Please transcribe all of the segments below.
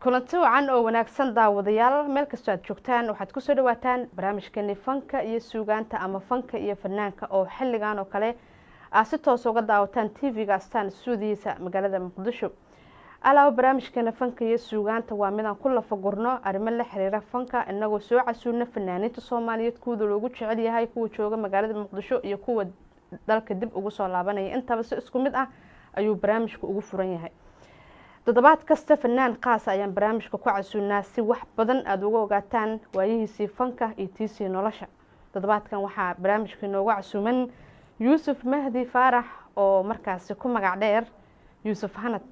kulanti wacan oo wanaagsan daawadayaal meel kastoo aad joogtaan waxaad ku soo dhawaataan barnaamijkeeni fanka iyo suugaanta ama fanka iyo fanaanka oo xilligan oo kale aad si toos uga daawataan TV-ga Astaan Studios magaalada Muqdisho. Alaaba barnaamijkeena fanka iyo suugaanta waa midaan ku lafagurno arrimo la xiriira fanka inagoo soo casuulna fanaaniinta Soomaaliyeed kuwada loogu jecel yahay kuwa jooga magaalada Muqdisho iyo kuwa dalka dib ugu soo laabanaya intaba si isku mid ah ayuu barnaamijku ugu furan yahay. toddobaad kasta fanaan qaas ayaan barnaamijka ku casuulnaa si wax badan aad uga ogaataan waayihiisii fanka iyo tiisii nolosha. toddobaadkan waxaa barnaamijka inoogu casuuman Yuusuf Mahdi Faarax oo markaasi ku magac dheer Yuusuf Hanad.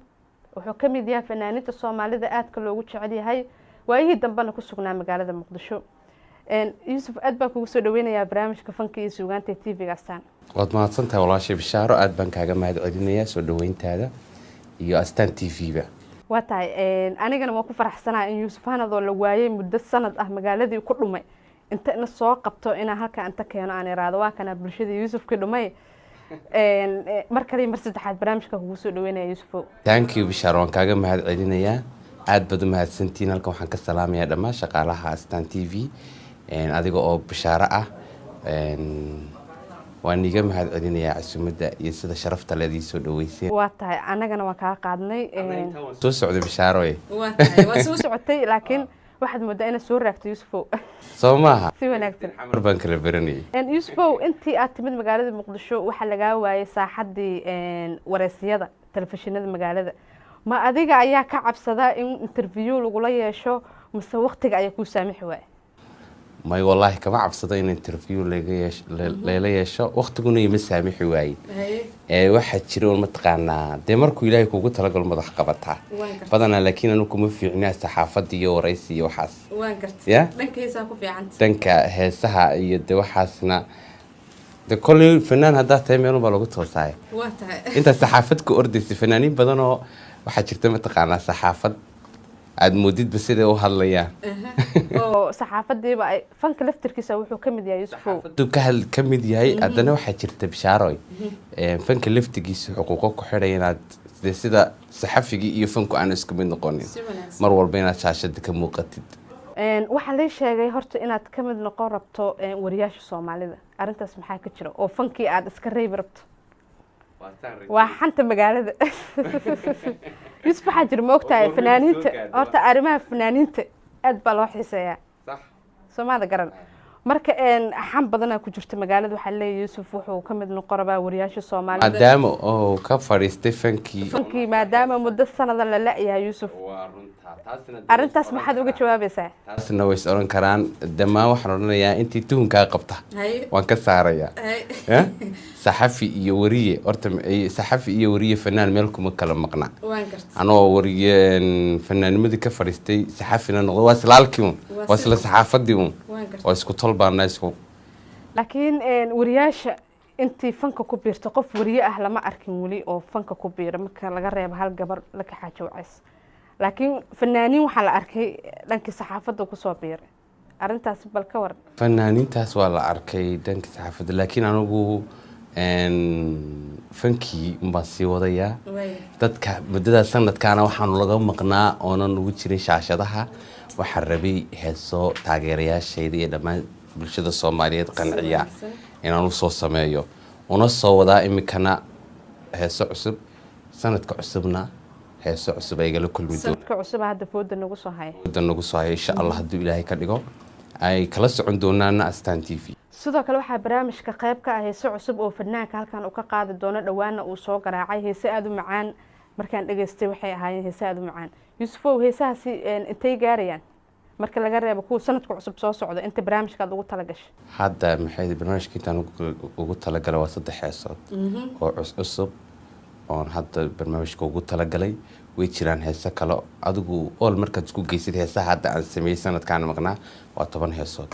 wuxuu ka mid yahay fanaaniinta Soomaalida aadka loogu jecel yahay waayihii dambena ku sugnaa magaalada Muqdisho. Yuusuf aad baan kugu soo dhaweynayaa barnaamijka fanka iyo suugaanta TV-ga Astaan. waad mahadsantahay walaashay Bishaaro, aad baan kaaga mahadcelinayaa soo dhaweyntaada iyo Astaan TV-ga. waa tahay anigana waan ku faraxsanahay in Yuusuf Hanad oo la waayay muddo sanad ah magaaladii ku dhumay inta ina soo qabto inaan halka inta keeno aan iraado waa kana bulshada Yuusuf ka dhumay mar kale mar saddexaad barnaamijka kugu soo dhaweynaya Yuusuf. thank you Bishaaro, waan kaaga mahadcelinayaa aad baad u mahadsantiin. halkan waxaan ka salaamayaa dhammaan shaqaalaha Astaan TV adiga oo Bishaaro ah waan iga mahadcelinayaa casuumadda iyo sida sharafta leedii soo dhaweysay. waa tahay anagana waan kaa qaadnay soo socday Bishaaro waa tahay waa soo socotay laakiin waxaad moodaa inaad soo raagto Yuusuf. soo maaha si wanaagsan xamar baan kala baranayay. Yuusuf intii aad timid magaalada Muqdisho waxa laga waayay saaxadii wareysiyada telefishinada magaalada. ma adiga ayaa ka cabsada in interview lagu la yeesho mise waqtiga ayaa ku saamixi waay? may wallahi kama cabsado in interview leela yeesho waqtiguna ima saamixi waayin. waxa jira oo mataqaanaa dee markuu Ilaahay kugu talagal madax qabataa badanaa, laakiin anu kuma fiicnaa saxaafadda iyo wareysi iyo waxaas. waan gartay dhanka heesaha ku fiicanta. dhanka heesaha iyo de waxaasna de kulli fanaan hadda tahay meel baa lagu toosaay. waa tahay inta saxaafad ku ordaysa fanaaniin badan oo waxa jirta mataqaanaa saxaafad aad moodid basida u hadlayaan oo saxaafadiiba ay fanka laftirkiisa wuxuu ka mid yahay Yuusuf. saxaafadu ka mid yahay haddana waxaa jirta Bishaaro fanka laftigiisa xuquuqo ku xidhay inaad sida saxafigii iyo fanku aan isku mid noqonin mar walba inaad shaashada ka muuqatid. waxaa la sheegay horta inaad ka mid noqon rabto wariyaasha Soomaalida. arintaas maxaa ka jira oo fankii aad iska reebi rabto? waa xanta magaalada. Yuusuf waxaa jira ma ogtahay fanaaniinta horta arrimaha fanaaniinta aad baa loo xiiseeyaa sax Soomaalida garan marka xan badan ku jirta magaalada. waxaa leeyahay Yuusuf wuxuu ka mid noqon rabaa wariyaasha Soomaalida maadaama oo ka fariistay fankii maadaama muddo sanada la la'yahay Yuusuf. arintaas maxaad uga jawaabaysaa? taasna way oran karaan dhammaan waxaan oranayaa intii tuhunkaa qabta waan ka saarayaa. saxafi iyo wariye horta saxafi iyo wariye fanaan meel kuma kala maqna. anoo wariye fanaanimadii ka fariistay saxafina noqdo waa islaalkii waa isla saxaafadii waa isku tolbaana isku. laakiin wariyaasha intii fanka ku biirta qof wariye ah lama arkin wali oo fanka ku biira marka laga reebo hal gabar la ka xaajowcays. laakiin fanaaniin waxaa la arkay dhankii saxaafadda ku soo biiray. arintaas bal ka war. fanaaniintaas waa la arkay dhankii saxaafadda laakiin anigu fankii ma sii wadaya. dadka muddada sanadkaana waxaan laga maqnaa oonan ugu jirin shaashadaha. waxaan rabay heeso taageerayaashayda iyo dhammaan bulshada Soomaaliyeed qanciya inaan u soo sameeyo una soo wadaa imikana heeso cusub sanadka cusubna heeso cusub ay gala kulmi doonto. sanadka cusub hadda fooda nagu soo hay insha Allah hadduu Ilaahay ka dhigo ay kala socon doonaan Astaan TV. sidoo kale waxaa barnaamijka qayb ka ah heeso cusub oo fanaanka halkan uu ka qaadi doono dhawaana uu soo garaacay heeso aad u macaan. markaan dhageystay waxay ahaayeen heeso aad u macaan. Yuusuf heesahaasi intay gaarayaan marka laga reebo kuwa sanadka cusub soo socda inta barnaamijka ugu talagashay? hadda maxay barnaamijka intaan ugu talagalay waa 3 heesood oo cusub oo hadda barnaamijka ugu talagalay. way jiraan heeso kale adigu all markaad isku geysid heesaha hadda aan sameeyay sanadkan maqnaa waa 10 heesood.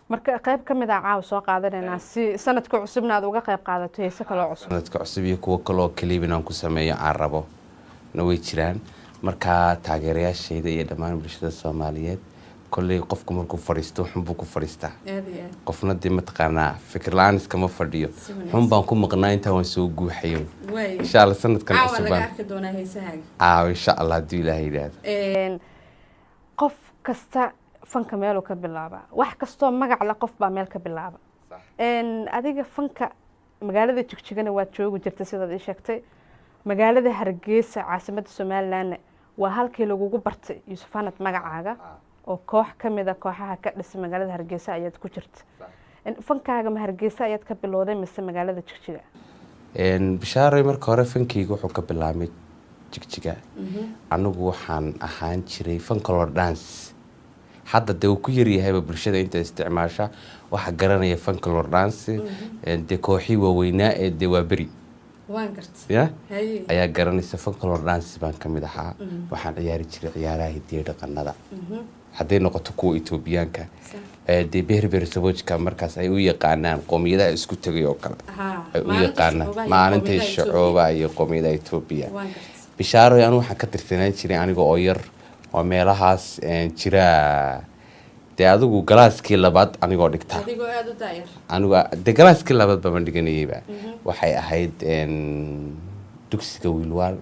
marka qayb kamid ah caaw soo qaadanayna si sanadka cusubna aad uga qayb qaadato heeso kale oo cusub. sanadka cusub iyo kuwa kale oo kaliya aan ku sameeyo aan rabo na way jiraan. marka taageerayaashayda iyo dhammaan bulshada Soomaaliyeed kolley qofku markuu fadhiisto xun buu ku fadhiistaa qofna dee mataqaanaa fikir la-aan iskama fadhiyo xun baan ku maqnaa intaa waan soo guuxayo insha allah sanadkan cusubaan insha allah hadduu ilaahay yidhaahdo qof kasta fanka meeluu ka bilaaba wax kastoo magac la qof baa meel ka bilaaba adiga fanka magaalada Jigjigana waad joogi jirtay sidaad ii sheegtay magaalada Hargeysa caasimadda Somaliland waa halkii lagugu bartay Yuusuf Hanad magacaaga oo koox kamid ah kooxaha ka dhisay magaalada Hargeysa ayaad ku jirtay fankaaga ma Hargeysa ayaad ka bilowday mise magaalada Jigjiga Bishaaray marka hore fankaygu wuxuu ka bilaabmay Jigjiga anigu waxaan ahaan jiray folklore dance hadda dee uu ku yar yahay bulshada inta isticmaasha waxa garanaya folklore dance dee kooxii waaweynaa ee dee waa beri waan gartay ayaa garanaysa folklore dance baan kamid ahaa waxaan ciyaari jiray ciyaaraha hidiyo dhaqanada hadday noqoto kuwa Itoobiyaanka dee beerbeer saboojka markaas ay u yaqaanaan qoomiyadaha isku tagay oo kale ay u yaqaanaan maalinta shacooba iyo qoomiyadaha Itoobiya Bishaaray anu waxaan ka tirsanaan jiray aniga oo yar oo meelahaas jira dee adigu galaaskii labaad anigoo dhigta adigoo aad u daayar anigu dee galaaskii labaad baan dhiganayba waxay ahayd dugsiga Wiilwaal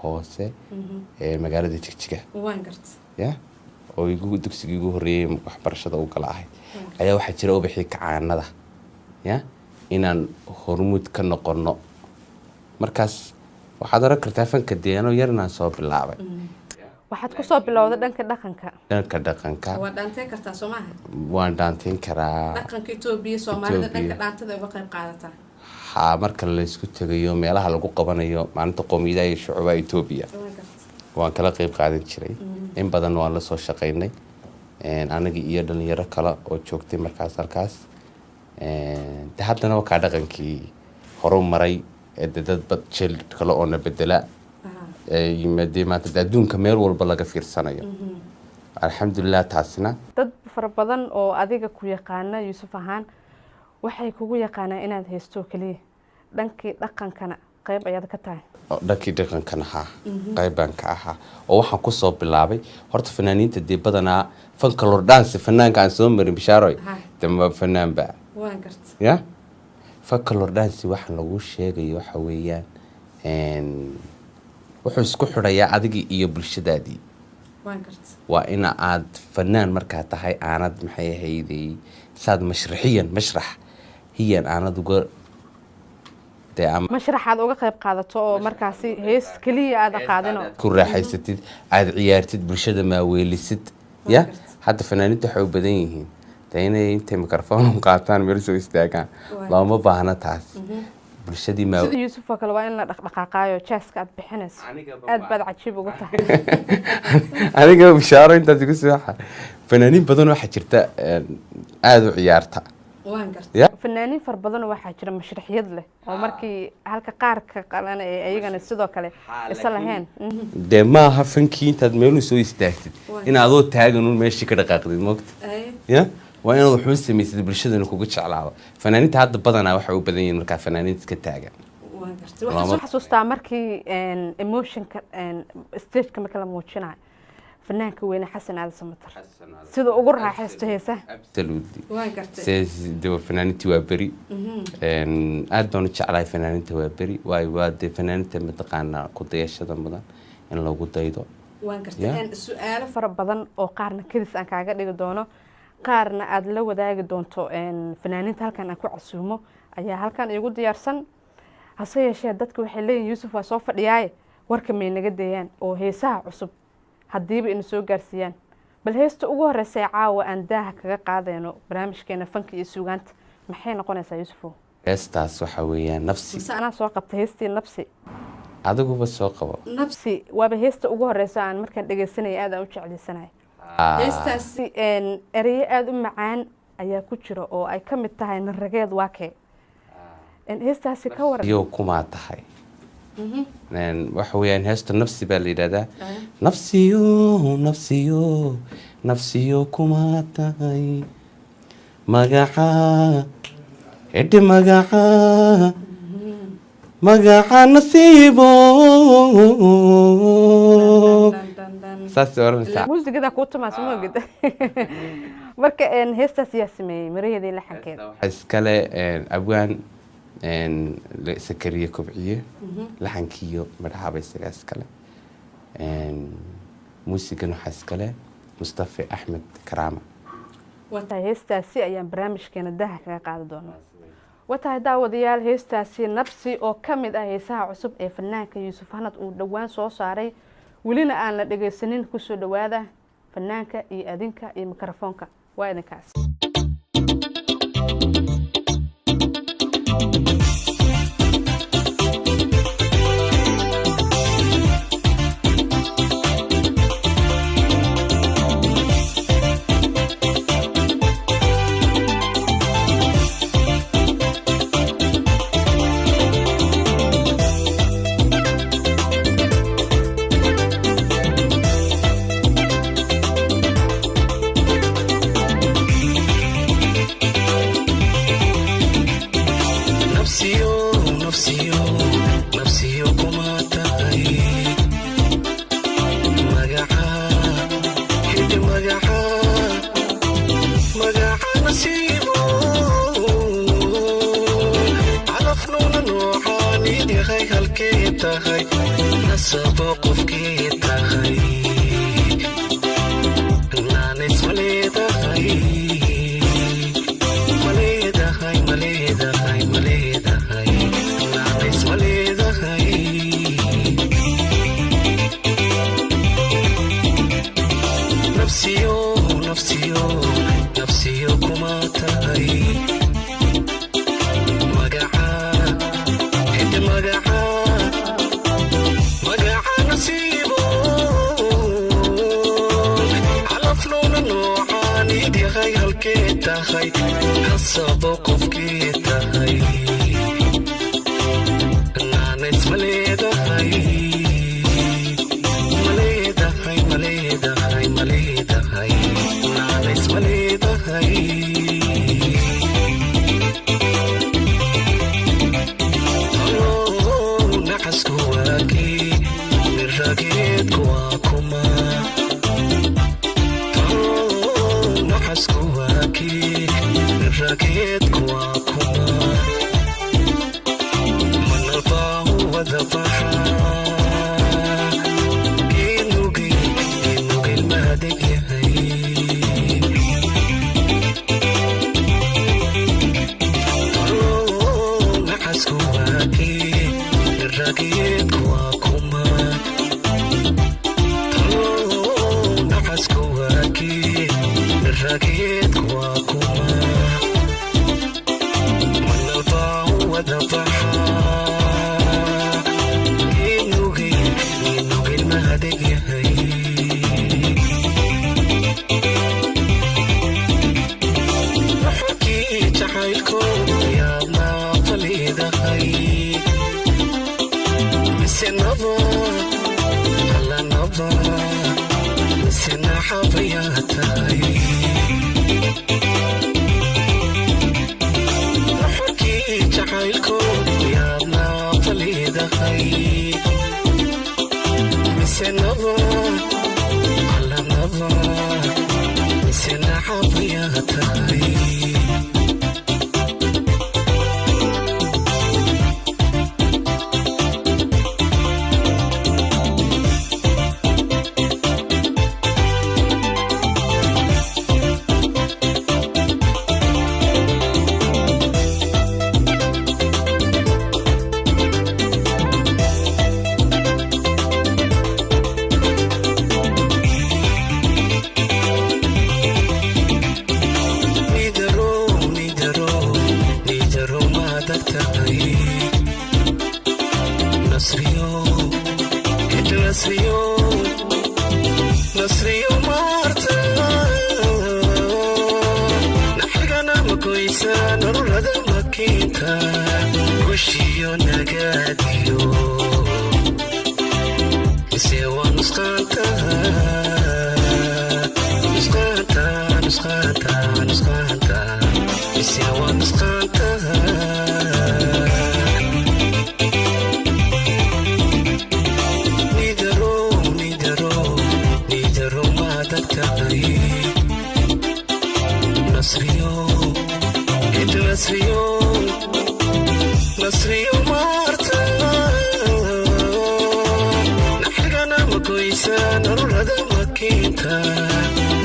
hoose magaalada Jigjiga waan gartay oo igu dugsiga ugu horeeyay waxbarashada u gala ahayd ayaa waxa jira ubixii kacaanada inaan hormuud ka noqono markaas waxaad oran kartaa fanka deeno yarna soo bilaabay waxaad ku soo bilowday dhanka dhaqanka waa dhaanteen kartaa Soomaaliya waan dhaanteen karaa dhaqanka Itoobiya Soomaalida dhanka dhaantada uga qayb qaadata marka la isku tagayo meelaha lagu qabanayo maalinta qoomiyadaha iyo shucuubaha Itoobiya waan kala qayb qaadan jiray in badan waan la soo shaqeynay anaga iyo dhalinyaro kale oo joogtay markaas halkaas haddana waa dhaqankii horumaray dad jil kale oo na bedela yimaadeen maanta adduunka meel walba laga fiirsanayo alxamdulillah taasina dad fara badan oo adiga ku yaqaana Yuusuf ahaan waxay kugu yaqaanaan inaad haysto kaliya dhankii dhaqankana qayb ayaad ka tahay dhankii dhaqankana qayb baan ka ahaa oo waxaan ku soo bilaabay horta fanaaniinta dee badanaa folklore dance fanaanka aan soo marin Bishaaray dama fanaan ba waan gartay folklore dance waxa lagu sheegay waxa weeyaan wuxuu isku xidhayaa adiga iyo bulshadaadii waan gartay waa in aad fanaan markaa tahay aanad maxay ahaydey saad mashrax hiyan aanad uga mashraxaad uga qayb qaadato oo markaasi hees kaliya aad qaadino ku raaxaysatid aad ciyaartid bulshada ma weelisid hadda fanaaniinta waxay u badan yihiin inay intay microphone qaataan meel soo istaagaan looma baahna taas bulshadii ma sida Yuusuf kale waa in la dhaqdhaqaaqayo jazz-ka aad bixinayso aad baad cajiib ugu tahay aniga Bishaaray inta igu soo fanaaniin badan waxa jirta aad u ciyaarta waan gartay fanaaniin far badan waxa jira mashraxiyad leh oo markii halka qaarka qalan ee ayagana sidoo kale isla lahayn de ma aha fankii intaad meel soo istaagtid in aad oo taagan meeshii ka dhaqaaqdid moogta waa inaad wuxuu sameeyay bulshadana kugu jeclaado fanaaniinta hadda badanaa waxa uu badan yihiin marka fanaaniinta ka taagan waan gartay waxaan xasuustaa markii emotionka stage-ka marka la muujinayo fanaanka weyne Xasan Aali Samatar sida ugu raaxaysto heesaha absolutely waan gartay sida fanaaniintii waa beri aad baan u jeclahay fanaaniinta waa beri waa de fanaaniinta mataqaana ku dayashada mudan in lagu daydo waan gartay su'aalo fara badan oo qaarna kadis aan kaaga dhigi doono qaarna aad la wadaagi doonto fanaaniinta halkan aan ku casuumo ayaa halkan igu diyaarsan hase yeeshee dadku waxay leeyihiin Yuusuf waa soo fadhiyaay warka may naga deeyaan oo heesaha cusub hadiiba in soo gaarsiiyaan bal heesta ugu horeysay caawa aan daaha kaga qaadayno barnaamijkeena fanka iyo suugaanta maxay noqonaysaa Yuusuf heestaas waxa weeyaan nafsi ana soo qabtay heestii nafsi adigu soo qabo nafsi waa heesta ugu horeysay aan markaan dhageysanay aad u jeclaysanay heestaas erey aad u macaan ayaa ku jira oo ay ka mid tahay narageed waakee heestaasi ka waran iyo kuma tahay waxa weeyaan heesta nafsi baa la yiraahdaa nafsiyo kuma tahay magaca nasiibo saas oranaysaa muusigada ku tumaas ma ogid marka heestaas yaa sameeyay miraheedii la xankeeda iskale abwaan sakariye kobciye laxankiyo madaxaba isaga iskale muusigan waxaa iskale mustafa axmed karaama wata heestaasi ayaan barnaamijkeena daha kaga qaadi doonaa wata daawadayaal heestaasi nafsi oo kamid ah heesaha cusub ee fanaanka Yuusuf Hanad uu dhawaan soo saaray welina aan la dhageysanin ku soo dhawaada fanaanka iyo adinka iyo mikrofoonka waa idinkaas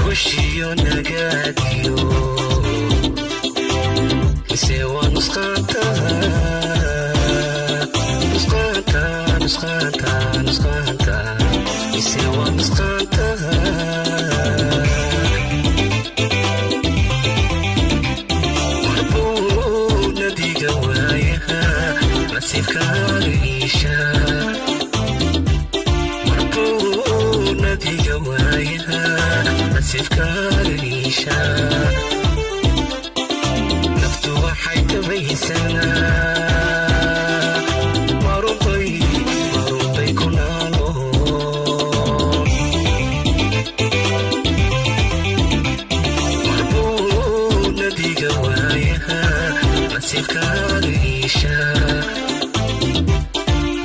وشيو نقاديو سوى نسخانتا سوى نسخانتا مربونا دي قوايها مسيف كاريشا مربونا دي قوايها مسيف كاريشا نفتو حيث بيسنا مربي كنانو مربونا دي قوايها مسيف كاريشا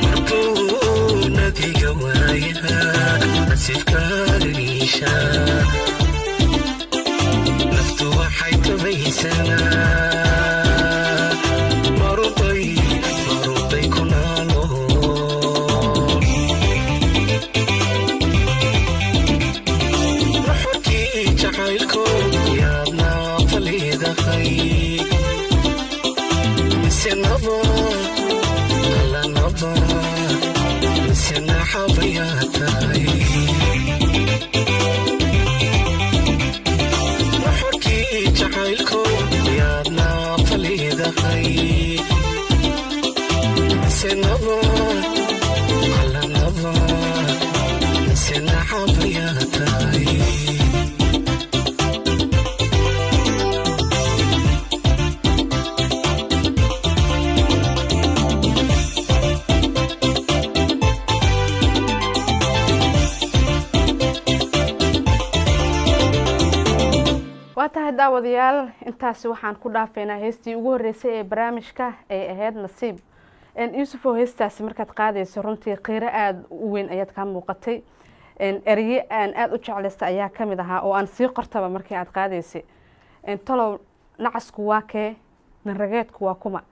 مربونا دي قوايها مسيف كاريشا نفتو حيث بيسنا مربي كنانو رحكي جعلكم يا ابنا فليدا خي سنبا على نبا سنة حبياتي رحكي جعلكم يا ابنا فليدا خي سنبا على نبا سنة حبياتي waa tahay daawadayaal intaasi waxaan ku dhaafeynaa heestii ugu horeysay ee barnaamijka ay ahayd nasiib yuusuf oo heestaasi markaad qaadayso runtii qiiro aada u weyn ayaad kaa muuqatay ereye aan aada u jeclaysta ayaa ka mid ahaa oo aan sii qortaba markii aad qaadaysay talow nacasku waa kee nanrageedku waa kuma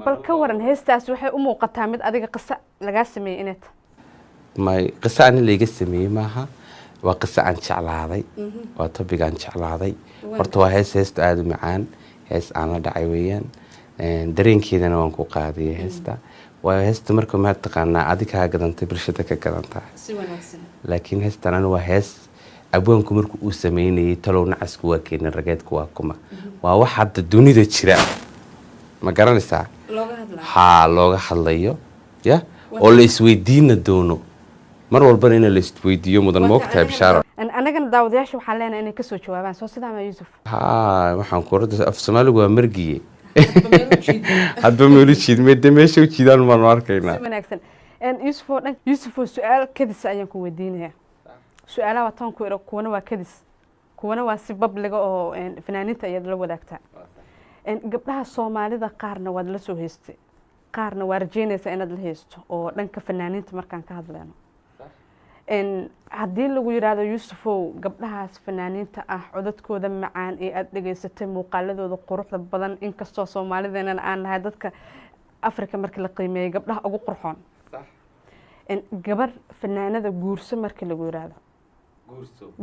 bal ka waran heestaasi waxay u muuqataa mid adiga qiso lagaa sameeyey inay tahay may qiso ani layga sameeyey maaha waa qiso aan jeclaaday waa topic aan jeclaaday horta waa heesta aada u macaan hees aan la dhacay weeyaan dareenkeedana waan ku qaadiyay heesta waa heesta marka ma taqaanaa adiga gadantay bulshada ka gadantaa si wanaagsan laakiin heestan aniga waa hees abwaanku markuu uu sameynayay talow nacasku waa keenin rageedku waa kuma waa wax hadda dunida jira ma garanaysaa looga hadlayo ya oo la isweydiina doono mar walbana in la isweydiiyo mudan moogtahay bishaaro anagana daawadayaasha waxaan leenahay inay kasoo jawaabaan soo sidaa ma yuusuf waxaan ku orda af Soomaaligu waa margiye hadba meelu jiidmeed meesha u jiidaan ma arkaynaa wanaagsan yuusuf oo dhan yuusuf oo su'aal kadis ayaan ku weydiinayaa su'aalaha tan ku iro kuwana waa kadis kuwana waa si babliga oo fanaaniinta ayaad la wadaagtaa gabdhaha Soomaalida qaarna waad la soo heystay qaarna waa rajeynaysaa inaad la heysto oo dhanka fanaaniinta markaan ka hadlayno haddii lagu yiraahdo yuusufow gabdhahaas fanaaniinta ah codadkooda macaan ee aada dhegaysatay muuqaaladooda quruxda badan inkastoo Soomaalideena aan nahay dadka Afrika markii la qiimeeyay gabdhaha ugu qurxoon gabar fanaanada guurso markii lagu yiraahdo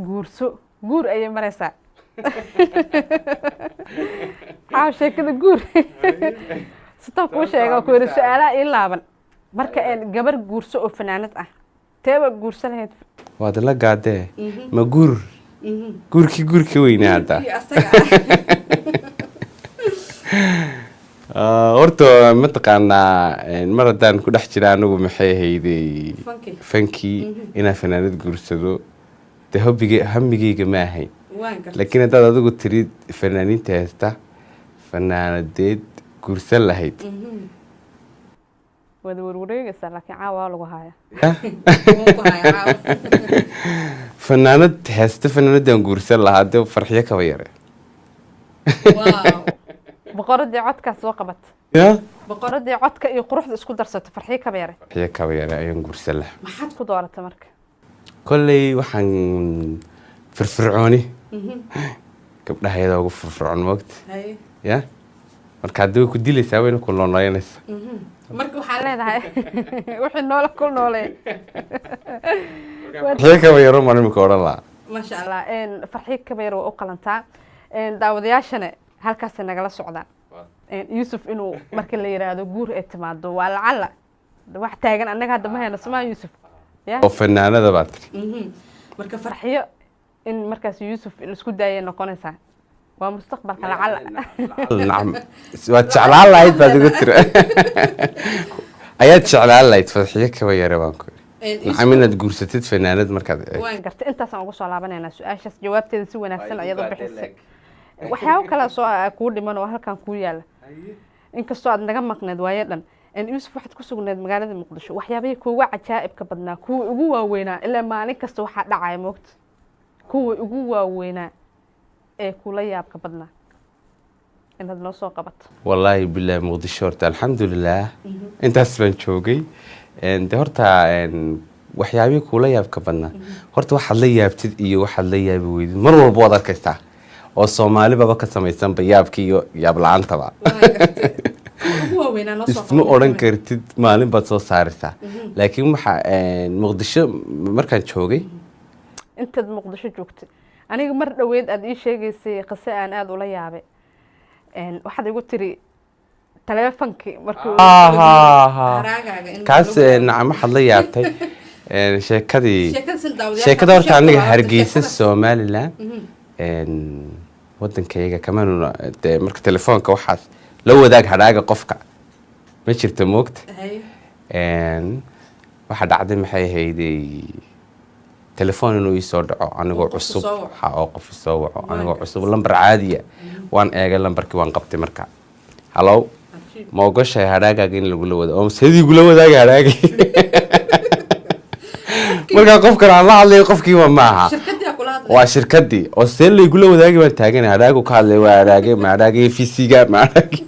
guurso guur ayay maraysaa sheekada guur sitaa kuu sheega ku yiri su'aalaha ii laaban marka gabar guurso oo fanaanad ah teeba guursan lahayd waad la gaadee ma guurki weynaada horta ma taqaanaa mar haddaan ku dhex jira anigu maxay ahayday fankii inaan fanaanad guursado dee hamigeyga ma ahayn laakiin haddaad adigu tiri fanaaniinta heesta fanaanadeed guursan lahayd wada warwareegaysaa laakiin caawa lagu haya fanaanad heesta fanaanadaan guursan lahaa dee farxiyo kaba yare boqoradii codkaas soo qabat boqoradii codka iyo quruxda isku darsato farxiyo kaba yare ayaan guursan lahaa maxaad ku dooratay marka kolley waxaan firfircooni gabdhaha iyadoo ugu firfircoon moogta ya marka haddii way ku dilaysaa wayna ku noolaynaysa marka waxaan leedahay wixii noola ku noolee farxiyo kaba yaro maan imika odhan lahaa ما شاء الله فرحي كبير وقلنتا daawadayaashana halkaas nagala socdaan Yusuf inuu markii la yiraahdo guur ee timaado waa lacala wax taagan anaga hadda ma hayno Soomaa Yusuf oo fanaanada baad marka farxiyo in markaas Yusuf isku daayay noqonaysa waa mustaqbalka lacala nacam waa jeclaan lahayd baad ugu tiri ayaad jeclaan lahayd farxiyo kaba yar baan ku maxamed guursatid fanaanad markaad waan gartay intaas aan ugu soo laabanayna su'aashaas jawaabteeda si wanaagsan ayadu bixisay waxyaabo kala soo ku dhiman oo halkan ku yaala inkastoo aad naga maqneed waaye dhan Yusuf waxaad ku sugneed magaalada Muqdisho waxyaabay kuwa cajaa'ibka badnaa kuwa ugu waaweynaa ilaa maalin kasta waxa dhacay moogta kuwa ugu waaweynaa ee kula yaabka badnaa inaad noo soo qabato wallahi billahi Muqdisho horta alxamdulillah intaas baan joogay horta waxyaabay kula yaabka badnaa horta waxaad la yaabtid iyo waxaad la yaabi weydid mar walba wada arkaysaa oo Soomaali baba ka samaysan bayaabkii iyo yaab la'aantaba isma oran kartid maalin baad soo saaraysaa laakiin waxa Muqdisho markaan joogay intaad Muqdisho joogtay aniga mar dhaweed aad ii sheegaysay qise aan aad ula yaabay waxaad igu tiri telefonkii markuu kaas nacam waxaad la yaabtay sheekada horta aniga Hargeysa Somaliland waddankayga kamaan marka telefoonka waxaas la wadaag hadhaaga qofka ma jirto moogta waxa dhacday maxay ahaydey telefoon inuu ii soo dhaco anigoo cusub waxa oo qof soo waco anigoo cusub lambar caadiya waan eegay lambarkii waan qabtay marka hello ma ogashay hadhaagaaga in lagu la wadaag oo sidii lagu la wadaag hadhaagay marka qofkan aan la hadlay qofkii ma aha waa shirkadii oo seel lagu la wadaagi baan taagan hadhaagu ka hadlay waa hadhaagay ma hadhaagay FCga ma hadhaagay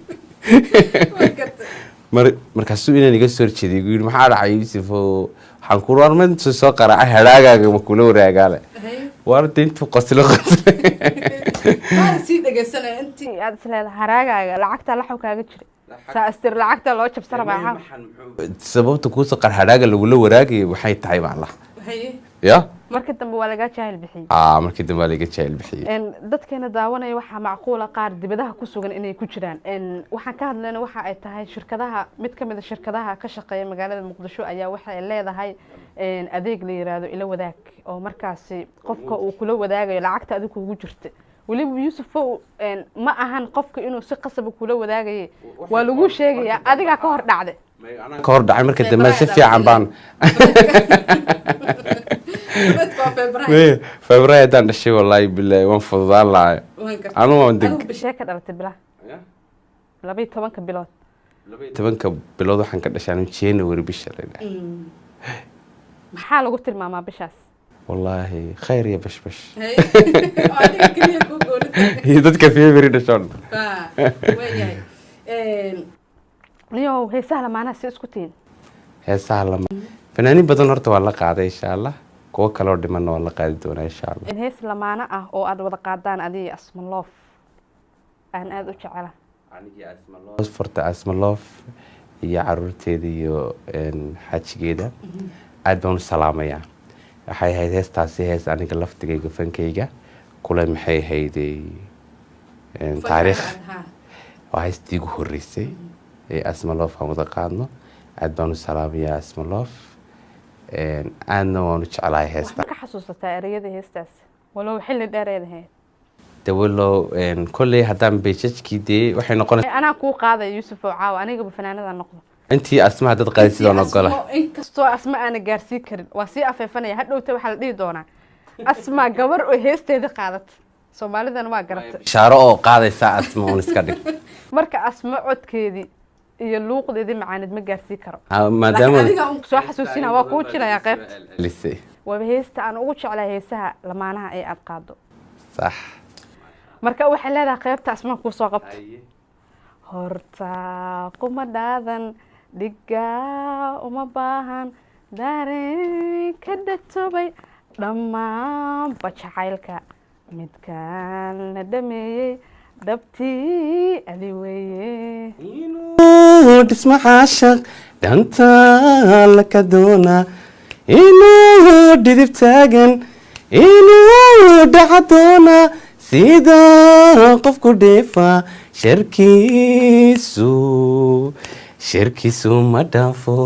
markaasuu inaan iga soo jeeday uu yiri maxaa dhacay Yusuf waxaan ku warmad soo qaracay hadhaagaaga ma kula wadaagaale warta intuu qoslo si dhageysanay intii aad isleedahay hadhaagaaga lacagta la xawkaaga jiray saastir lacagta loo jabsana baa sababta ku soo qar hadhaaga lagu la wadaagay waxay tahay baan la ya markii dambe waa laga jaahil bixiyay markii dambe waa laga jaahil bixiyay dadkeena daawanaya waxa macquul qaar dibadaha ku sugan inay ku jiraan waxaan ka hadlayna waxa ay tahay shirkadaha mid kamid ah shirkadaha ka shaqeeya magaalada Muqdisho ayaa waxa ay leedahay adeeg la yiraahdo ila wadaag oo markaasi qofka uu kula wadaagayo lacagta adigu ugu jirta waliba Yusuf ma ahan qofka inuu si qasab kula wadaagayo waa lagu sheegaya adiga ka hor dhacday ka hor dhacay marka dambe si fiican baan فبراير دان دشي والله بالله وان فضال لا انا ما ندق بشيكه دلتay bila 12 bilood 12 bilood waxaan ka dhashay January bisha maxaa lagu tilmaamaa bishaas wallahi khayr ya bashbash هي dadka February dhashan niyo heesaha lamaana si isku tiin heesaha lama fanaaniin badan horta waa la qaaday insha Allah kuwa kale oo dhiman waa la qaadi doonaa insha Allah hees lamaana ah oo aad wada qaadaan adii Asmaloof aan aad u jecela aniga Asmaloof farta Asmaloof iyo caruurteeda iyo xajigeeda aad baan u salaamayaa waxay ahayd heestaasi hees aniga laftigayga fankayga kula maxay ahaydey taariikh waa heestii ugu horeysay ee Asmaloof aan wada qaadno aad baan u salaamayaa Asmaloof أنا ونشعل على هستا. كحسوسة تاريخ هستاس ولو حل الدارين هاي. تقولوا إن كل هدام بيشش كده وحين نقول. أنا كو قاضي يوسف وعاو أنا قبل فنانة النقطة. أنتي أسماء تتقاضي سيدنا نقولة. إنك استوى أسماء أنا جارسي كرد وسيء في فنية هاد لو تبي حل دونا. أسماء قبر وهست هذا قاضت. سومالي ذا ما قربت. شارو قاضي ساعة أسماء ونسكدك. مرك أسماء عد كذي. يلوق ذي معاند مجارسي كرب. ما دام. سو حسوسين هوا كوتشنا يا قط. لسه. وبهست أنا أوتش على هيسها لما أنا أي أبقاده. صح. مرك أول حلا ذا قيبت أسماء كوساقط. هرتا قم داذن دقا وما باهن داري كده توبي لما بتشعيلك متكان ندمي دبتي أليوي إنو تسمع عاشق دانتا لك دونا إنو ديدب تاغن inuu dhacdoona sida qofku dheefa sharkiisu ma dhaafo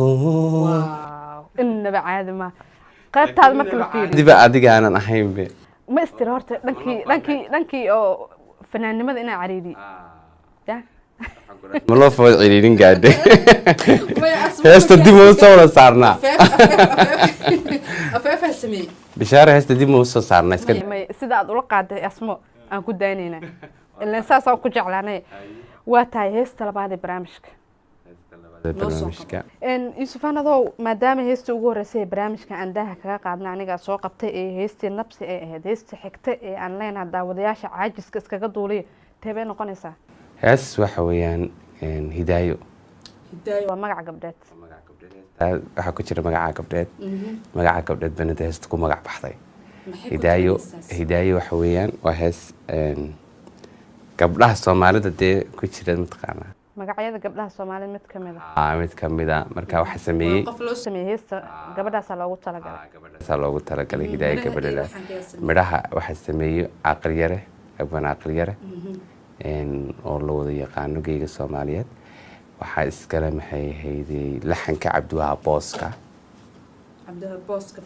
inaba caadi ma qaybtaada marka la fiiriyo diba adiga aanan ahaynbe ma istiri horta dhankii oo fanaannimada inaa cariiri ya ma loo food ciriirin gaadhe heesta dib ma usoo wada saarnaa bishaare heesta dib ma usoo saarnaa iska sida aad ula qaaday asmo aan ku daynaynaa ilaan saasaan ku jeclaanay waa tahay heesta labaad ee barnaamijka yuusufaan adoo maadaama heesta ugu horreysay ee barnaamijka aan daaha kaga qaadna anigaa soo qabtay ee heestii nabsi ay ahayd heesta xigta ee aan leenaha daawadayaasha caajiska iskaga duuliya teebay noqonaysaa hees waxa weeyaan hidaayo waa magaca gabdheed waxaa ku jira magaca gabdheed magaca gabdheed banada heesta ku magac baxday hidaayo waxa weeyaan waa hees gabdhaha soomaalida dee ku jira mataqaanaa magacyada gabdhaha soomaalida mid kamid a marka waxa sameeyey qof loo sameeyey heesta gabadhaasaa loogu talagalay hidaayo gabadhada midhaha waxaa sameeyey caaqil yare abwan caaqil yare oo la wada yaqaano geyga soomaaliyeed waxaa iskale maxay ahaydey laxanka cabdiwahaab booska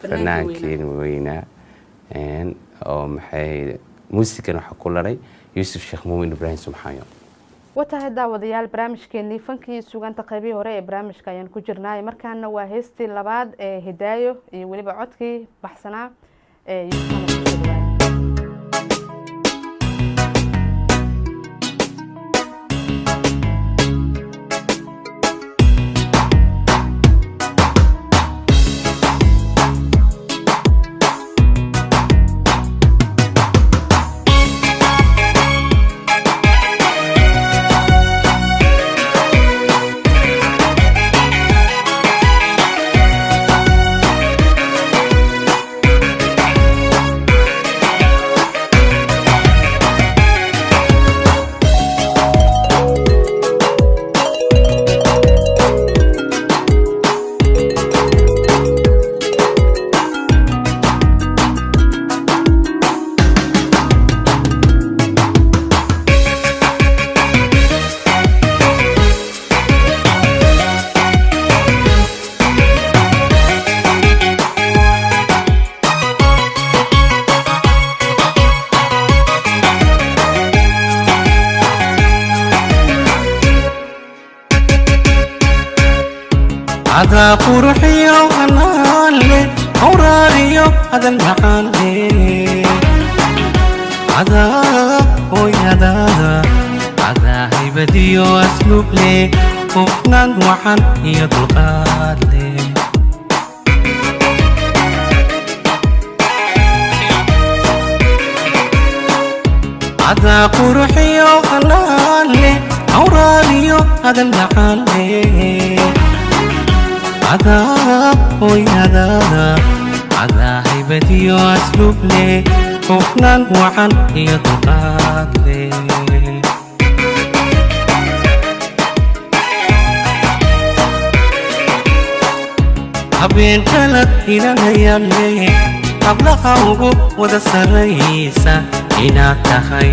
fanaankeen weynaa oo maxay ahayd muusigan waxaa ku laray yuusuf sheekh muumin ibraahim sumxaayo watahay daawadayaal barnaamijkeenii fankii sugaanta qaybihii hore ee barnaamijka ayaan ku jirnaay markaana waa heestii labaad ee hidaayo iyo weliba codkii baxsanaa ee عذا قرحي وحنان لي أوراري هذا المحان لي عذا وي عذا هيبتي واسلوب لي وفنان وحن يطلقات لي عذا قرحي وحنان لي أوراري هذا المحان لي عذاب وي عذا هيبتي واسلوب لي وفنان وحن يطلقات لي habeen kala ilanayale hablaqawgu wada saraysa inaad tahay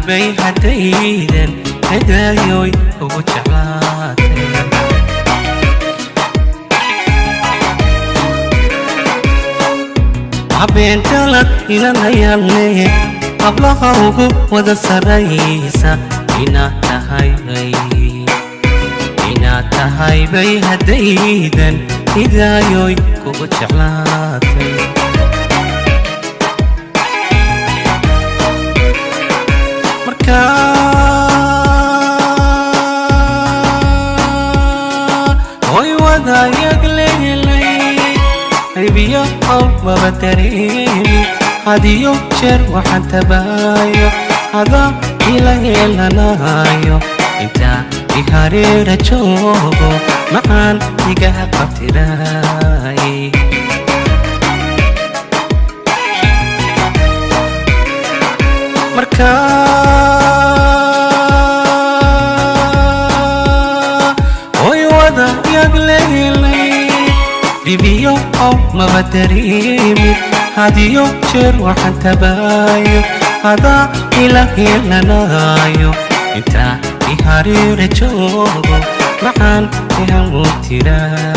bay haddaydan hadaayoy ugu jeclaatay habeen kala ilanayale hablaqawgu wada saraysa inaad tahay bay haddaydan hidaayoy kugu jeclaatay hoy wadaayag lehelay haybiyo qowl maba dareemi hadiyo jeer waxaan tabaayo hadaa ila yeelanayo intaa ihareera joogo macaan igaha qabtiraay hoy wadaayag lehelay dhibiyo oo maba dareemin hadiyo jeer waxaan tabaayo hadaa ila helanaayo intaa i hareera joogo maxaan ihamu tiraa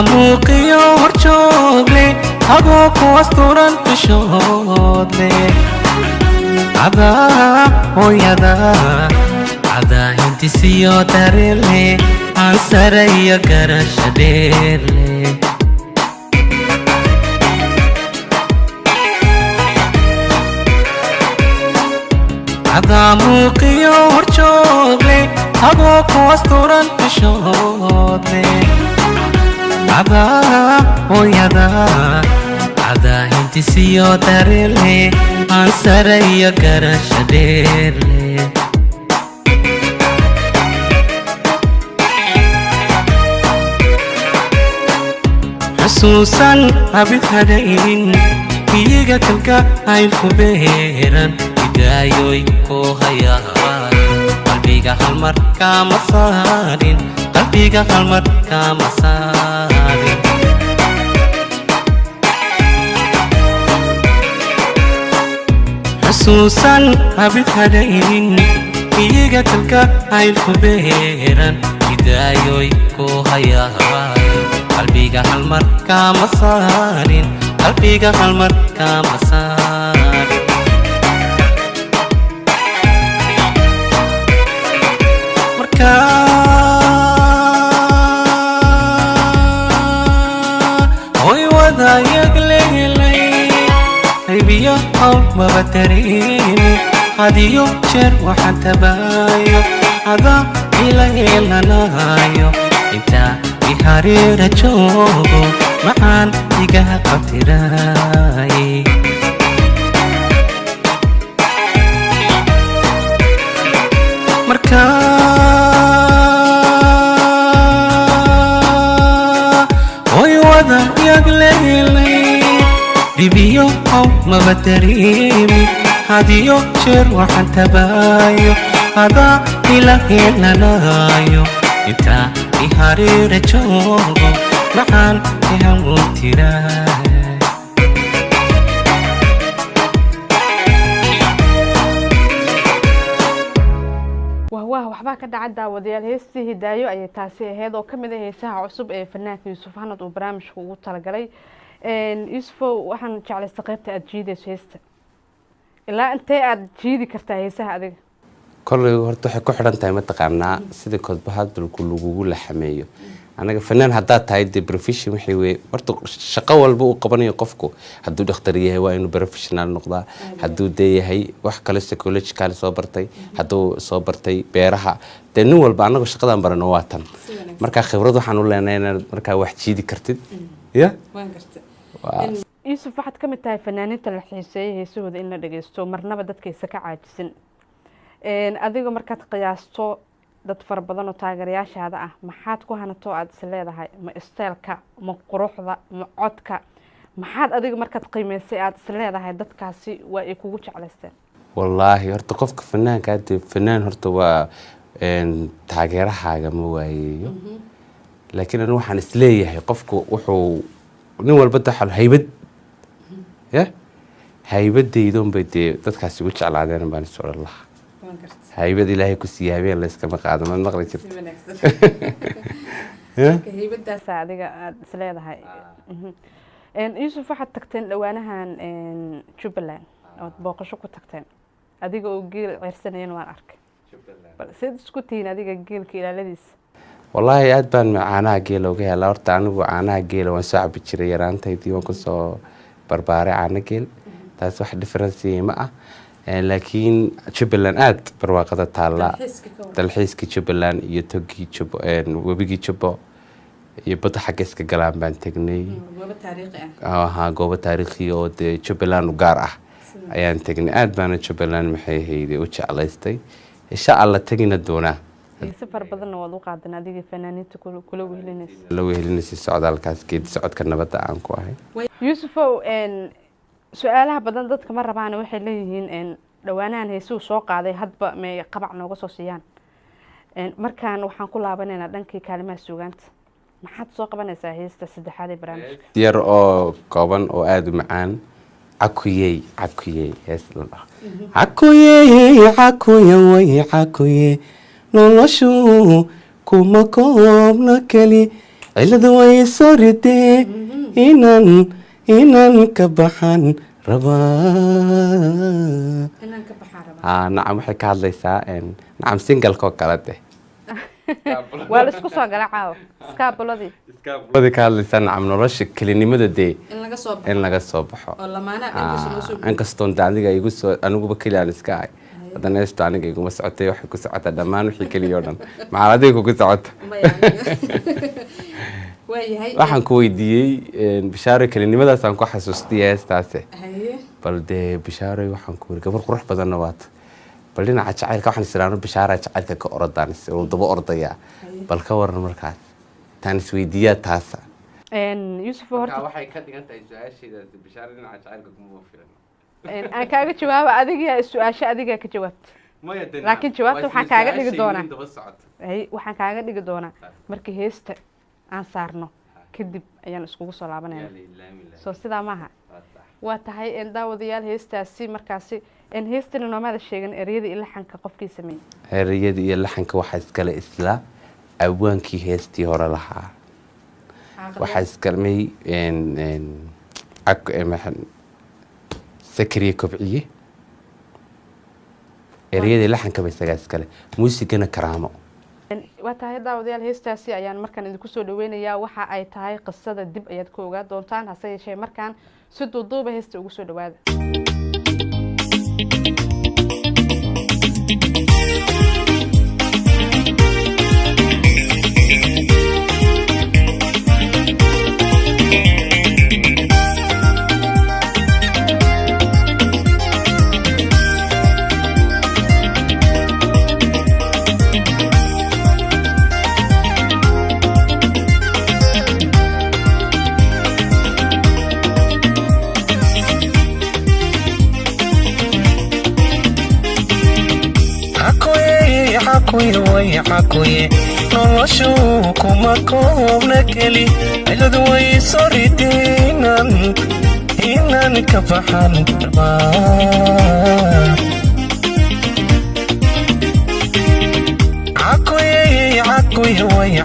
muuqiyo horjoogle adoo ku asturan fishoodle cadaa hooyada cadaa hintisiyo darele aan sare iyo garasha dheerle cadaa muuqiyo horjoogle adoo ku asturan fishoodle cadaa hooyada cadaa hintisiyo darele aan sare iyo garasha dheerle xusuusan abid hadhayn iyaga kalka aylku beeran idaayoy ku hayaan qalbiga halmar kama saarin qalbiga halmar kama saarin xusuusan abid hadhayn iyaga kalka aylku beeran idaayoy ku hayaan qalbiga halmar kama saarin qalbiga halmar kama saarin hoy wadaayag lehelay haybiyo hawl maba dareemi hadiyo jeer waxaan tabaayo hadaa ila helanaayo intaa i hareera joogo maxaan iga qabtiraay hoy wadaayag lehelay dhibiyo haw maba dareemi hadiyo jeer waxaan tabaayo hadaa ila helanaayo intaa i hareera joogo maxaan ihamu tiraa waxbaa ka dhaca daawadayaal heestii hidaayo ayay taasi ahayd oo kamid ah heesaha cusub ee fanaanka yuusuf hanad uu barnaamijka ugu talagalay yuusufow waxaan jeclaysta qaybta aada jiidayso heesta ilaa intee aada jiidi kartaa heesaha adiga kolley horta waxay ku xidhan tahay mataqaanaa sida kodba hadalku lagugu laxameeyo anaga fanaan haddaad tahay dee profession waxay weye horta shaqo walba uu qabanayo qofku hadduu dhakhtar yahay waa inuu professional noqdaa hadduu dee yahay wax kale psychological soo bartay hadduu soo bartay beeraha dee nin walba anagu shaqadan barano waa tan markaa khibrad waxaan u leenahay inaad markaa wax jiidi kartid ya yuusuf waxaad ka mid tahay fanaaninta la xiiseeyay heesahooda in la dhageysto marnaba dadkaysa ka caajisin adiga markaad qiyaasto dad fara badan oo taageerayaashaada ah maxaad ku hanato aada is leedahay ma isteelka ma quruxda ma codka maxaad adiga markaad qiimeysay aada is leedahay dadkaasi waa ay kugu jeclaysteen wallaahi horta qofka fanaanka hadee fanaan horta waa taageerahaaga ma waayeeyo laakiin anigu waxaan is leeyahay qofku wuxuu nin walba daxal haybad ya haybadaydoon bay dee dadkaasi ugu jeclaadeen baan is odhan lahaa haybad ilaahay ku sii habeen layskama qaado ma maqli jirto haybadaas adiga aad isleedahay yuusuf waxaad tagteen dhawaanahan Jubbaland oo booqasho ku tagteen adiga oo geel ceyrsanayeen waan arkay bal sid isku tiin adiga geelka ilaaladiisa wallaahi aad baan caanaha geela uga helaa horta anigu caanaha geela waan soo cabi jiray yaraantaydii waan kusoo barbaaray caano geel taas wax difference ma ah laakiin Jubbaland aad barwaaqada taala dalxiiska Jubbaland iyo togii Jubbo wabigii Jubbo iyo badda xagga iska galaan baan tagnay goobo taariikhi oo dee Jubbaland gaar ah ayaan tagnay aad baan Jubbaland maxay hayday u jeclaystay insha Allah tagina doonaa safar badan oo u qaadan adiga fanaaniinta kula wehelinaysa la wehelinaysa socdaalkaas geed socodka nabadda aan ku ahay Yuusuf su'aalaha badan dadka ma rabaan waxay leeyihiin dhawaanahan heesuu soo qaaday hadba may qabac nooga soo siiyaan markaan waxaan ku laabanaynaa dhankii kaalimaha suugaanta maxaad soo qabanaysaa heesta saddexaad ee barnaamijka yar oo kooban oo aad u macaan cakuyey hees la dhaho cakuyey way cakuye noloshu kuma koobna keli ciladu way soo ridee inaan ka baxan rabaa nacam waxay ka hadlaysaa nacam singalkoo kale deh waa la isku soo galacaa iskaabuladii ka hadlaysaa nacam nolosha kelinimada dee in laga soo baxo inkastoon de adiga igu soo aniguba keli aan iska ahay haddana heestu aniga iguma socotay waxay ku socotaa dhammaan wixii keliya oo dhan maxaa adiga kugu socota waxaan ku weydiiyey bishaaro kelinimadaasaan ku xasuustay heestaase bal dee bishaaro waxaan ku wiri gabar qurux badanna waata bal dhinaca jacaylka waxaan isiraano bishaara jacaylka ka orodaan oo daba ordaya bal ka waran markaas taan isweydiiyaa taasa Yuusuf horta waxay ka dhigan tahay su'aasheeda bishaaro dhinaca jacaylka kuma filan aan kaaga jawaabo adiga su'aasha adiga ka jawaabta laakiin jawaabta waxaan kaaga dhigi doonaa waxaan kaaga dhigi doonaa markii heesta aan saarno kadib ayaan iskugu soo laabanayna soo sidaa maaha waa tahay daawadayaal heestaasi markaasi heestana noomada sheegan ereyada iyo laxanka qofkii sameeyay ereyada iyo laxanka waxaa iskale isla awaankii heestii hore lahaa waxaa iskalmay sakriye kobciye ereyada laxanka ba isagaa iskale muusigana karaamo waa tahay daawadayaal heestaasi ayaan markaan idinku soo dhaweynayaa waxa ay tahay qisada dib ayaad ku ogaa doontaan hase yeeshee markaan si duuduuba heesta ugu soo dhawaada cakuye noloshu kuma koobna keli ciladu way soo rideen inaan ka baxan rabaa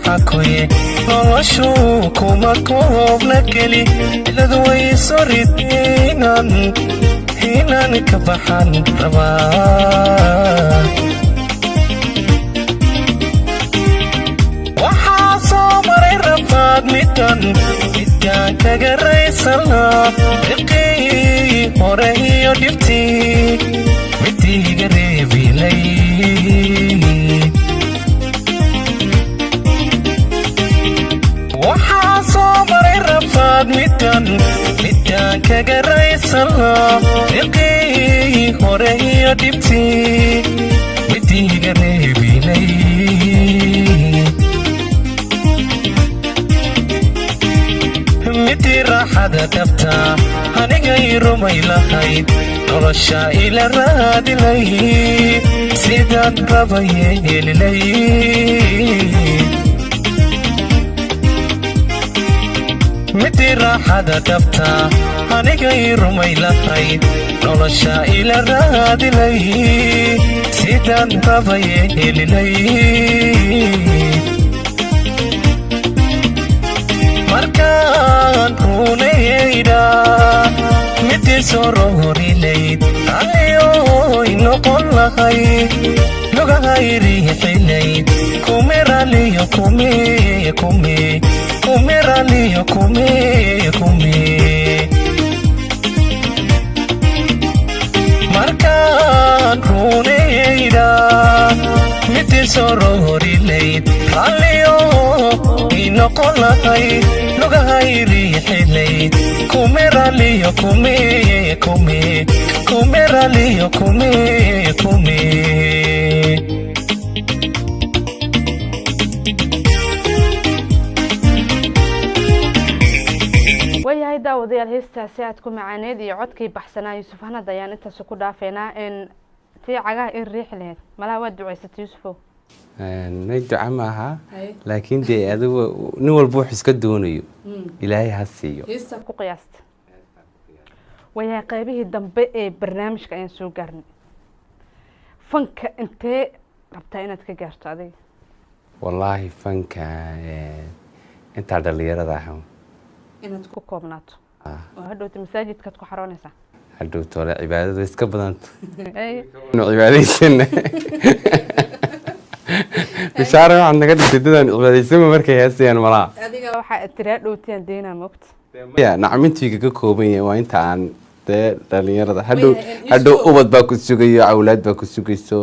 cakuye noloshu kuma koobna keli ciladu way soo rideen inaan ka baxan rabaa midaan kaga raysana riqii hore iyo dhibtii midiiga reebilay waxaa soo maray rafaad midaan kaga raysana riqii hore iyo dhibtii midiiga reebilay midii raaxada dhabta anigay rumay lahayd nolosha ila raadilay sidaan rabaye helilay midii raaxada dhabta anigay rumay lahayd nolosha ila raadilay sidaan rabaye helilay markaan runayayda midii soo rohorilayd aliyoy noqon lahayd lugahayriixilayd kumeraliyo kumeraliyo kume markaan runayayda midii soo rohorilayd aliyo inoqon lahayd lugahayriixilayd kumeraliyo kume wayahay daawadayaal heestaasi aad ku macaaneed iyo codkii baxsanaa yuusuf hanad ayaan intaas ku dhaafeynaa in tii cagaha in riix lahayd malaha waad ducaysatay yuusufow nay duca maaha laakiin dee adigu nin walba wax iska doonayo ilaahay ha siiyo heesta ku qiyaasta wayahay qaybihii dambe ee barnaamijka ayaan soo gaarnay fanka intee rabtaa inaad ka gaarto adiga wallaahi fanka intaa dhalinyarada ah inaad ku koobnaato oo hadhowta masaajidkaad ku xaroonaysaa hadhowta wala cibaadadu iska badanta inu cibaadaysana bishaara waxaad naga dhigtay dadaan cibaadaysama markay heesayaan malaa adiga waxaa tiraa dhowtiyaan deynaa moogta ya nacmintiiga ka kooban yahay waa inta aan dee dhalinyarada hadhow ubad baa ku sugayo awlaad baa ku sugayso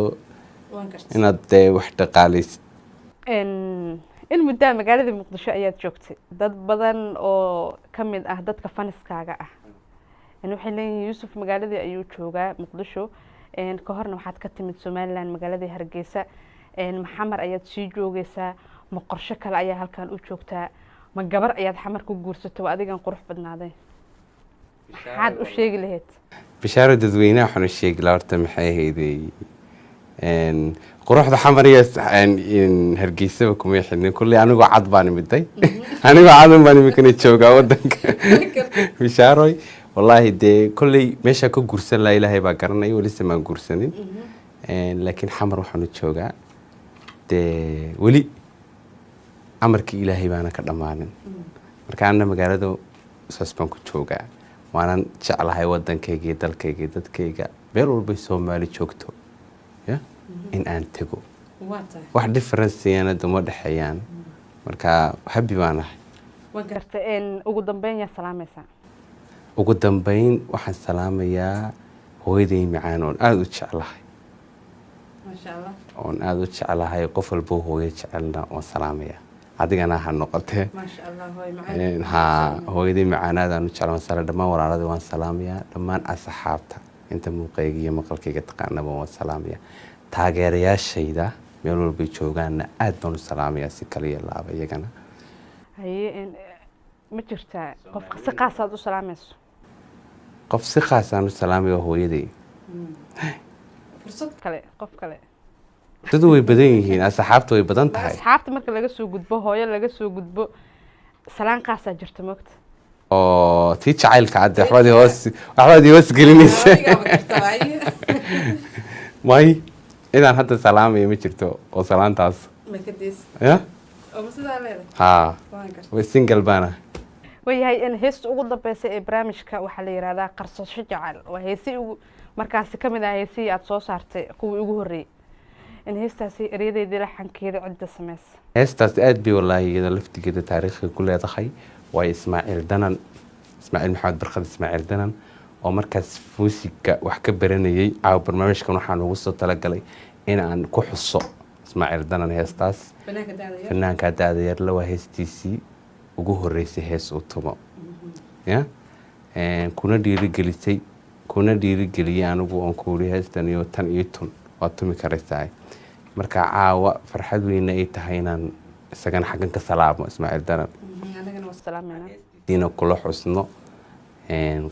inaad dee wax dhaqaalaysid in muddaa magaalada muqdisho ayaad joogtay dad badan oo ka mid ah dadka faniskaaga ah waxay leeyihiin yuusuf magaaladii ayuu joogaa muqdisho ka horna waxaad ka timid somaliland magaaladii hargeysa maxamar ayaad sii joogaysaa ma qorsho kale ayaa halkan u joogtaa ma gabar ayaad xamar ku guursato waa adigan qurux badnaaday maxaad u sheegi lahayd bishaaro dadweynaha waxaan u sheegi lahaa horta maxay ahayday quruxda xamar iyo hargeysaba kuma xidhnin kulley anigoo cad baan imiday anigoo cadan baan imikana joogaa wadanka bishaaroy wallaahi dee kolley meeshaa ka guursan lahaa ilaahay baa garanaya welise maan guursanin laakiin xamar waxaan u joogaa dee weli amarkii ilaahay baana ka dhammaanin marka anna magaalada saas baan ku joogaa waanan jeclahay wadankayga iyo dalkayga iyo dadkayga meel walbay soomaali joogto ya in aan tego wax differenceyana duma dhexeeyaan marka habi baan ahay ugu dambeyn yaa salaamaysaa ugu dambeyn waxaan salaamayaa hooyaday macaan oon aada u jeclahay oon aada u jeclahay qof walbo hooyo jecelna waan salaamayaa adigana ha noqotee ha hooyaday macaanaadaan u jecla waan salaam dhammaan walaaladii waan salaamayaa dhammaan asxaabta inta muuqayga iyo maqalkayga taqaanaba waan salaamayaa taageerayaashayda meel walbay joogaanna aad baan u salaamayaa si kala iyo laaba iyagana haye ma jirtaa qof si khaasaad u salaamayso qof si khaasaan u salaamaya hooyaday fursad kale qof kale dadu way badan yihiin asxaabta way badan tahay asxaabta marka laga soo gudbo hooyo laga soo gudbo salaan khaasaa jirta moogta oo tii jacaylka cadde waxbaad hoos gelinaysa may inaan hadda salaamaya ma jirto oo salaantaas ya ha way single baana wayahay in heesta ugu dambeysa ee barnaamijka waxaa la yihahdaa qarsasho jacayl waa heesi markaasi ka mid ah heesihii aada soo saartay kuwii ugu horreeyey in heestaasi eryadeedii laxankeeda cidda sameysa heestaasi aada bay wallaahi iyada laftigeeda taariikhiga ku leedahay waayo ismaaciil maxamed barkad ismaaciil danan oo markaas muusiga wax ka baranayay caawa barnaamijkan waxaan ugu soo talagalay in aan ku xuso ismaaciil danan heestaas fanaanka da-da yarla waa heestiisii ugu horeysay hees uu tumo ya kuna dhiirigeliyay anigu oon kuuri heestan iyo tan iyo tun waad tumi karaysaa marka caawa farxad weyne ay tahay inaan isagana xaggan ka salaamo ismaaciil danan diina kula xusno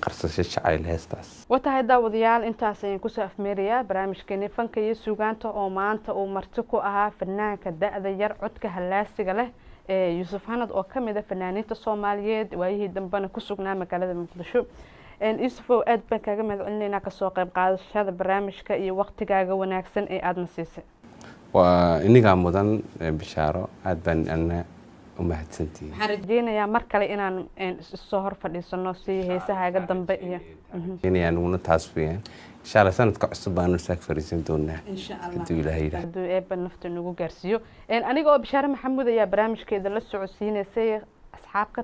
qarsasho jacayl heestaas watahay daawadayaal intaas ayaan kusoo afmeerayaa barnaamijkeeni fanka iyo suugaanta oo maanta uu marti ku ahaa fanaanka da-da yar codka hallaasiga leh yuusuf hanad oo ka mid ah fanaaniinta Soomaaliyeed waayihii dambana ku sugnaa magaalada Muqdisho yuusuf oo aad baan kaaga mahadcelinaynaa ka soo qayb qaadashada barnaamijka iyo waqtigaaga wanaagsan ee aad nasiisay waa iniga mudan bishaaro aad baan ana u mahadsantihiin waxaan rajeynayaa mar kale inaan soo hor fadhiisano si heesahaaga dambe iyo inaan una taas weeyaan insha Allah sanadka cusub baan saak fariisan doonaa insha Allah haduu Ilaahay haduu eebba nafta nagu gaarsiiyo aniga oo Bishaaro Maxamuud ayaa barnaamijkeeda la socodsiinaysay asxaab ka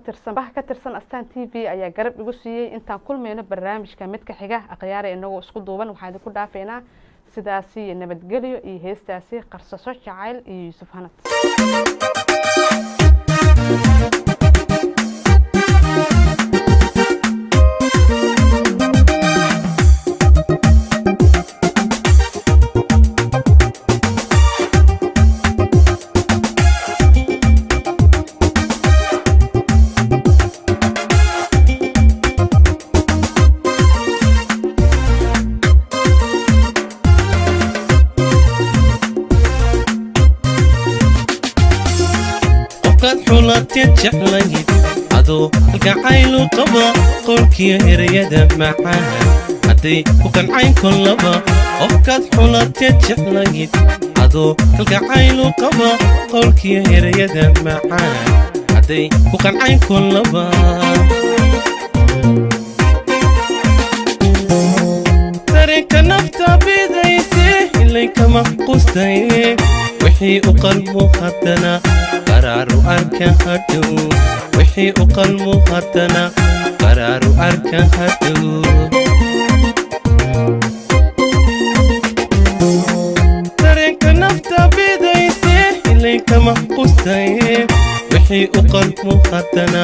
tirsan Astaan TV ayaa garab igu siiyay intaan kulmayno barnaamijka mid ka xiga aqyaar inagoo isku duuban waxaan ku dhaafeynaa sidaasi nabadgelyo iyo heestaasi qarsaso jacayl iyo Yuusuf Hanad jeclayd adoo kalgacayl u qaba qolkiyo erayada macaan hadday ku qancay kullaba qofkaad xulateed jeclayd adoo kalgacayl u qaba qolkiyo erayada macaan hadday ku qancay kullaba dareenka nafta bidayse ilay kama qustaye wixii u qalmo haddana qaraaru arka hadhow wixii u qalmo haddana qaraaru arka hadhow dareenka nafta bidayse ilay kama qustaye wixii u qalmo haddana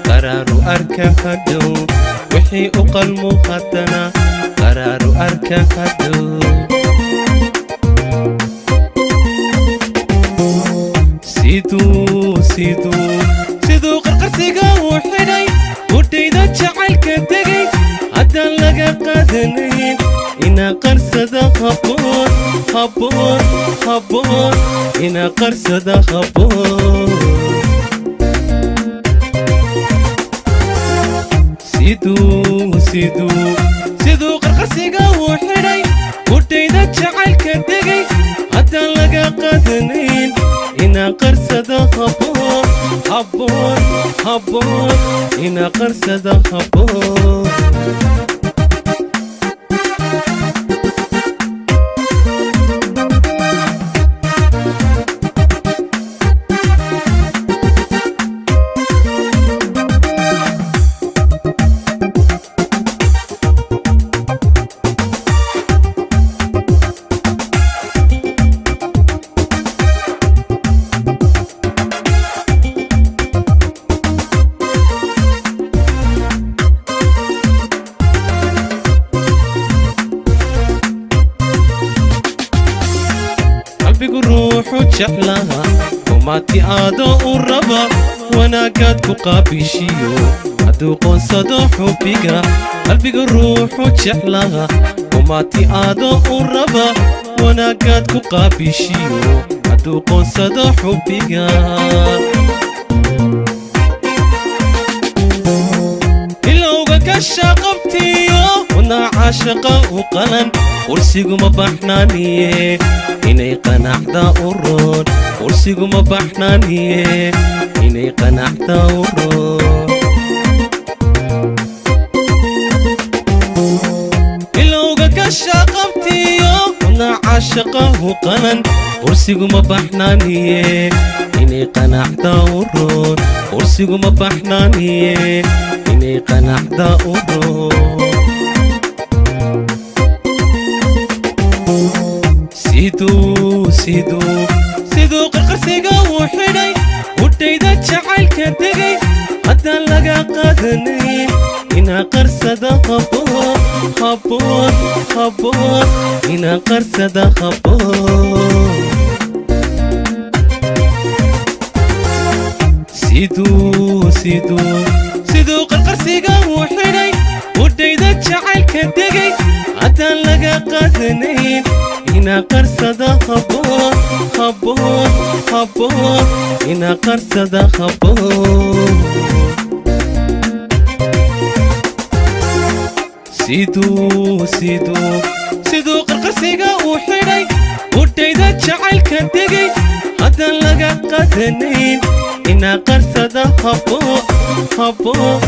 qaraaru arka hadhow wixii u qalmo haddana qaraaru arka hadhow siduu qarqarsiga uu xidhay budhayda jacaylka tegay haddaan laga qaadanayn inaa qarsada habboon inaa qarsada habboon siduu qarqarsiga uu xidhay budhayda jacaylka tegay haddaan laga qaadanayn inaa qarsada habboon inaa qarsada habboon وماتي آدو الربا وناقات كقابيشيو هدو قنصدو حبيقا قلبي الروح وتشحلها وماتي آدو الربا وناقات كقابيشيو هدو قنصدو حبيقا إلوغا كشاقبتيو ونا عاشقا وقلن ورسيقو مباحنانيه inay qanaxda u roon kursigu ma baxnaaniye inay qanaxda u roon ilowga ka shaqabtiyo una caashaqa u qalan kursigu ma baxnaaniye inay qanaxda u roon kursigu ma baxnaaniye inay qanaxda u roon siduu qarqarsiga uu xidhay budhayda jacaylka tegay haddaan laga qaadanayn inaa qarsada habboon inaa qarsada habboon siduu qarqarsiga uu xidhay budhayda jacaylka tegay haddaan laga qaadanayn ina qarsada haboon haboon haboon ina qarsada haboon siduu qarqarsiga uu xidhay udhayda jacaylka degay haddaan laga qadanayn ina qarsada haboon haboon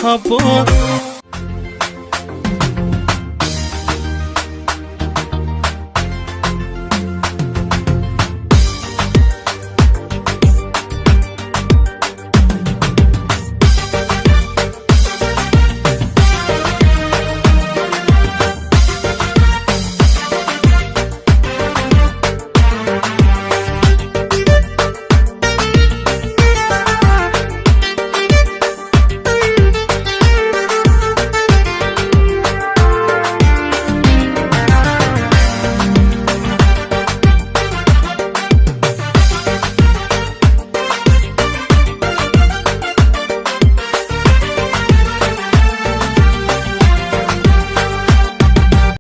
haboon